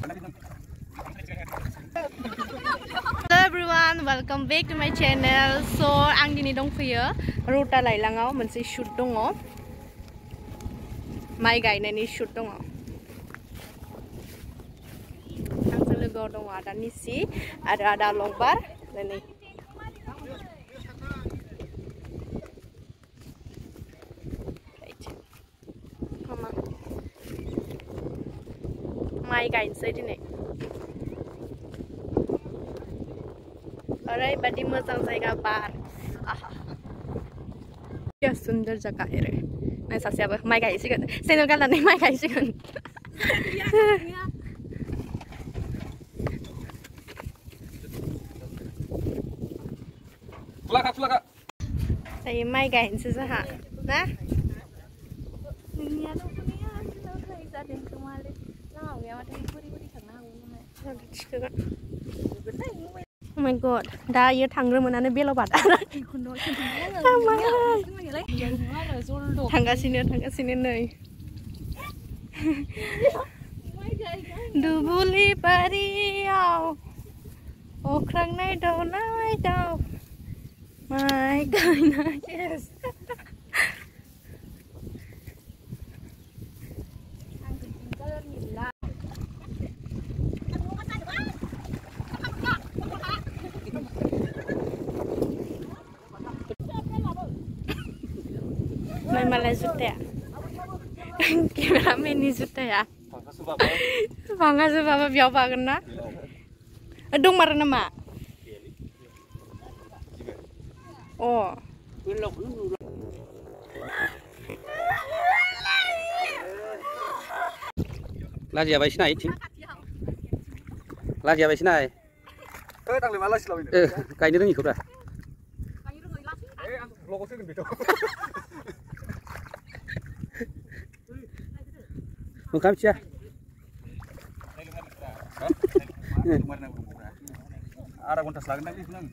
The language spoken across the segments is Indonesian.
Hello everyone, welcome back to my channel. So, ang dini dong fio, ruta lailangau moनसे shoot dongo. Mai gaयनायनि shoot dongo. Angजों लोगोआव दङ आदा निसि आरो आदा लंबार नै माइ गायनोसै दिनै ओरैबायदि मोजां जायगा बार क्या सुंदर जगह है नै सासेयाबो माइ गायसिगोन सेनेल गाननानै माइ गायसिगोन saya माइ गायनोसै जोंहा ना Oh my god, दा इयो थांग्रोमोनानो बेलाव बादा थांगासिनो नै दुबुलि बारियाव अख्रां नायदाव माइ गायनाय malah juta ya kameramen juta ya bangga sebab biar bagan na dong marah nama oh lagi apa sih naik lagi apa sih naik tang lima lagi selalu kayak ini ikut dah logo sih kan betul Bukan sih. Ada kontas lagi nanti bilang.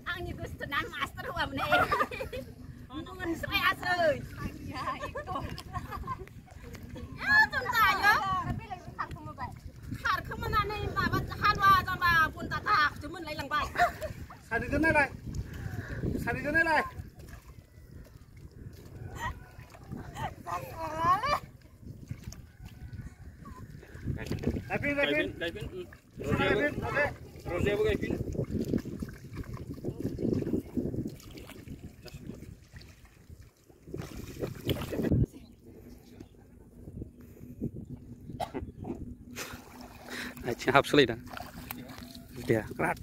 Ang gusto ng master ko amne. Ngungun saya asoy. Ya, ito. Ah, tayo. Khar không mà này mà bắt han wa cho mà buồn ta thạc chúng mình lấy lằng bài. Sari cái này này. Sari cái này này. Daipin. Rose bukan Daipin. Hap sekali dah. Dia kerat.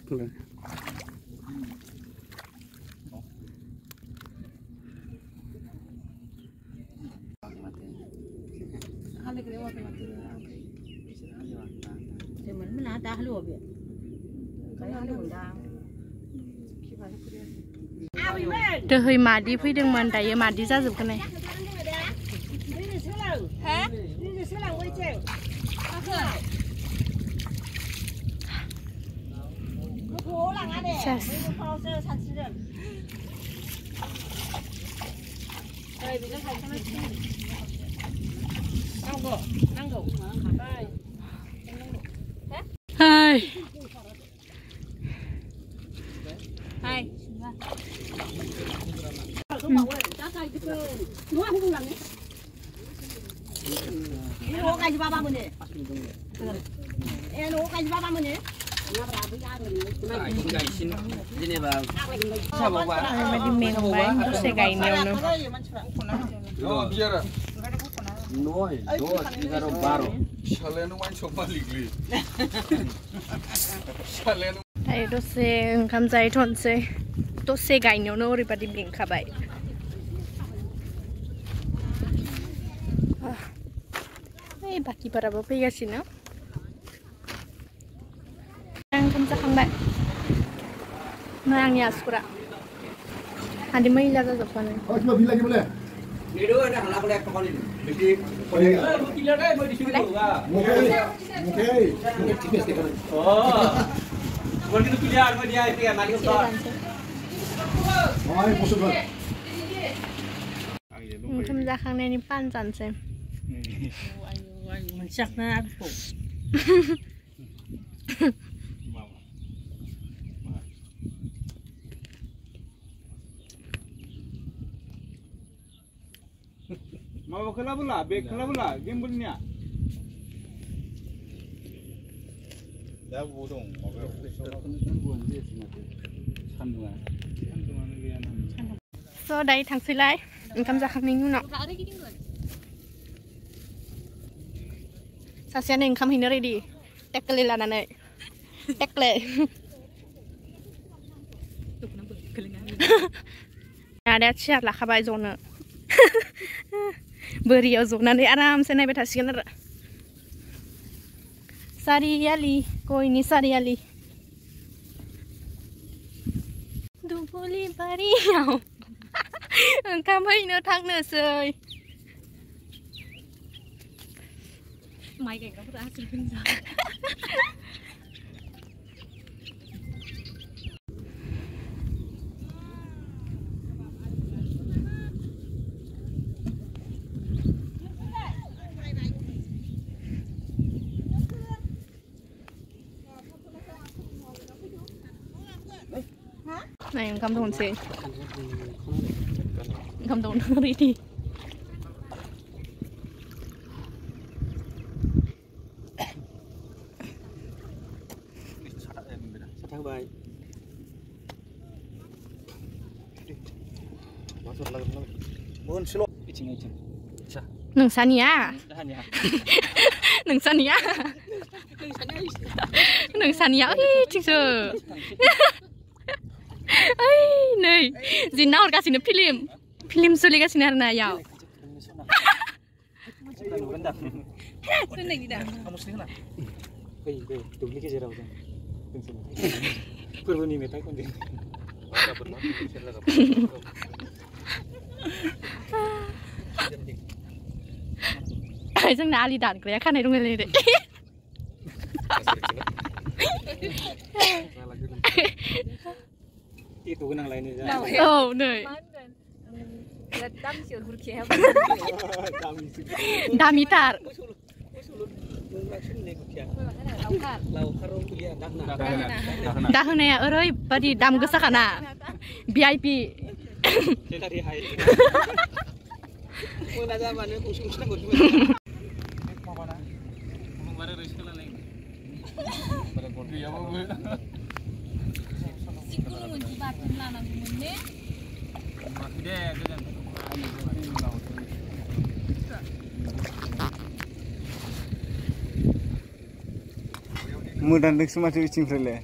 Dohoi madi फैदोंमोन दायो मादि जाजोबगोन नै Hai. Hai. Saya gainnya Noi, 2, 3, baru. Shalenu main coba ligli. Shalenu. Ayo dose oंखाम जाहैथ'नोसै दसे गायनायावनो ओरैबादि मेंखाबाय ओइ बाखिफोराबो फैगासिनो ओंखाम जाखांबाय नै आंनि आसुगुरा हादि मैला जाजोबबानो Video ada halak lek kali ini. Jadi, kilo deh mau disuruh juga. Mungkin tipis deh kan. Oh. Kalau itu pilihan mau dia itu ya mari kita. ओंखाम जाखांनायनि पान जानोसै मोनसियाखैना आंखौ Mau kelapa lah, beg kelapa lah, gimbelnya. 야, 우동 먹어요. so đây थांसैलाय ओंखाम जाखांनायनि उनाव सासेयानो ओंखाम हैनो रेडि टेकले लानानै टेकले आदाया चियार लाखाबाय जनो बोरियाव जनानै आरामसे नायबाय थासिगोन आरो सारियालि गयनि सारियालि दुब्लि बारियाव ओंखाम हैनो थांनोसै माइ गायग्राफोरा हासिगोन जा này cầm thôn xí cầm thôn đi đi neng sania neng sania neng sania chính sự नै जिन्ना हरगासिनो फिल्म सोलिगासिनो आरोना याव दुब्लि गेजेराव जों फोरबोनि मेथाइ खनदों जोंना आलि दानग्राया खानाय दंलाय दे itu kenang lainnya oh nih damitar dah honaया ओरैबादि दाम गोसाखाना VIP Mudah nek semacam icing frele.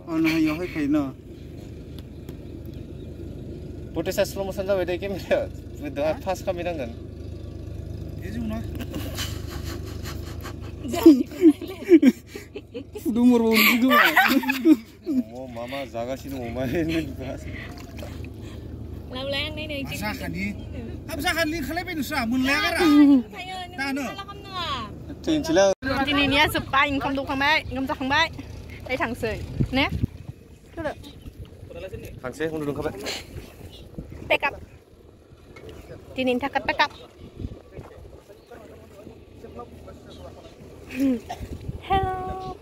Oh no, yo hai kai no. Potesa slow motion जाबाय दे केमेरा दा फास्ट खालामनांगोन Ejung no. Dumur bau gitu mah. Oh, mama जागासिनो अमायानो Lauleng nih nih. Masakan ni. Masakan ni khalai ben usah mun lek ara. Tano. Tinjilah. दिनैनिया जोब्बाय ओंखाम दौखांबाय ओंखाम जाखांबाय दायो थांसै ने थांसै उन्दुखाबाय pack up दिनैनि थाखाय pack up hello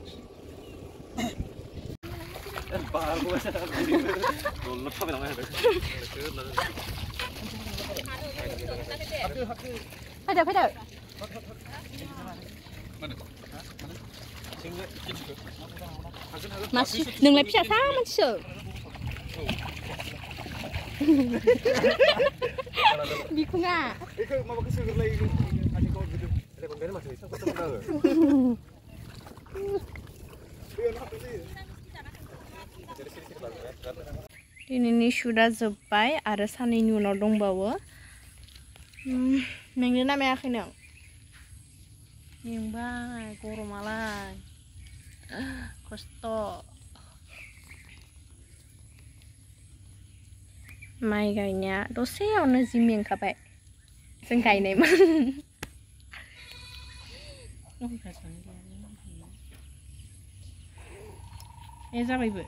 fai đâu masih neng lebih siapa masih biku nggak ini sudah selesai ada saning unar dong bawa minggu nama akhirnya yang baik kurang malah kosto mai gainya dosia ono ziming kape sing gaine man ए जाबायबो